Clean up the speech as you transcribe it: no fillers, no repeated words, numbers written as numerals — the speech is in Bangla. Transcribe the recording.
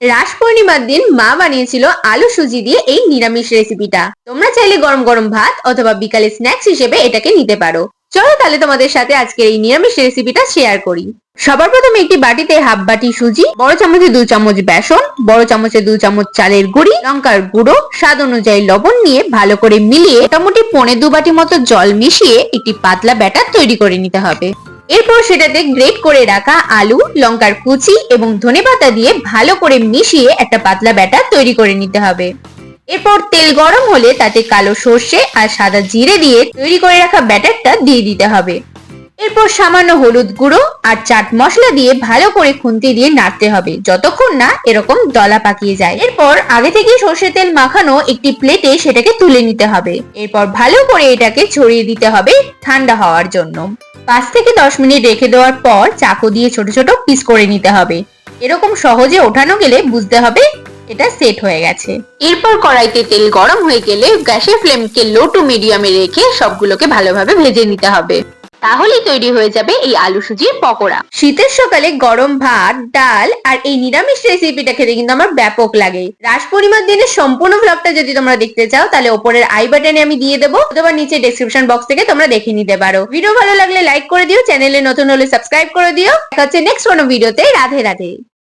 রাস পূর্ণিমার দিন মা বানিয়েছিল আলু সুজি দিয়ে এই নিরামিষ রেসিপিটা। তোমরা চাইলে গরম গরম ভাত অথবা বিকালে স্ন্যাক্স হিসেবে এটাকে নিতে পারো। চলো তাহলে তোমাদের সাথে আজকের এই নিরামিষ রেসিপিটা শেয়ার করি। সবার প্রথমে একটি বাটিতে হাফ বাটি সুজি, বড় চামচে 2 চামচ বেসন, বড় চামচে 2 চামচ চালের গুঁড়ি, লঙ্কার গুঁড়ো, স্বাদ অনুযায়ী লবণ নিয়ে ভালো করে মিলিয়ে মোটামুটি 2 বাটি মতো জল মিশিয়ে একটি পাতলা ব্যাটার তৈরি করে নিতে হবে। এরপর সেটাতে গ্রেট করে রাখা আলু, লঙ্কার কুচি এবং ধনেপাতা দিয়ে ভালো করে মিশিয়ে একটা পাতলা ব্যাটার তৈরি করে নিতে হবে। এরপর তেল গরম হলে তাতে কালো সর্ষে আর সাদা জিরে দিয়ে তৈরি করে রাখা ব্যাটারটা দিয়ে দিতে হবে। এরপর সামান্য হলুদ গুঁড়ো আর চাট মশলা দিয়ে ভালো করে খুন্তি দিয়ে নাড়তে হবে যতক্ষণ না এরকম দলা পাকিয়ে যায়। এরপর আগে থেকে সর্ষের তেল মাখানো একটি প্লেটে সেটাকে তুলে নিতে হবে। এরপর ভালো করে এটাকে ছড়িয়ে দিতে হবে ঠান্ডা হওয়ার জন্য। 5 থেকে 10 মিনিট রেখে দেওয়ার পর চাকু দিয়ে ছোট ছোট পিস করে নিতে হবে। এরকম সহজে ওঠানো গেলে বুঝতে হবে এটা সেট হয়ে গেছে। এরপর কড়াইতে তেল গরম হয়ে গেলে গ্যাসের ফ্লেমকে লো টু মিডিয়ামে রেখে সবগুলোকে ভালোভাবে ভেজে নিতে হবে। তাহলেই তৈরি হয়ে যাবে এই আলু সুজির পকোড়া। শীতের সকালে গরম ভাত, ডাল আর এই নিরামিষ রেসিপিটা খেতে কিন্তু আমার ব্যাপক লাগে। রাস পূর্ণিমার দিনের সম্পূর্ণ ব্লগটা যদি তোমরা দেখতে চাও তাহলে উপরের আই বাটনে আমি দিয়ে দেবো অথবা নিচে ডেসক্রিপশন বক্স থেকে তোমরা দেখে নিতে পারো। ভিডিও ভালো লাগলে লাইক করে দিও, চ্যানেলে নতুন হলে সাবস্ক্রাইব করে দিও। দেখা হচ্ছে নেক্সট কোনো ভিডিওতে। রাধে রাধে।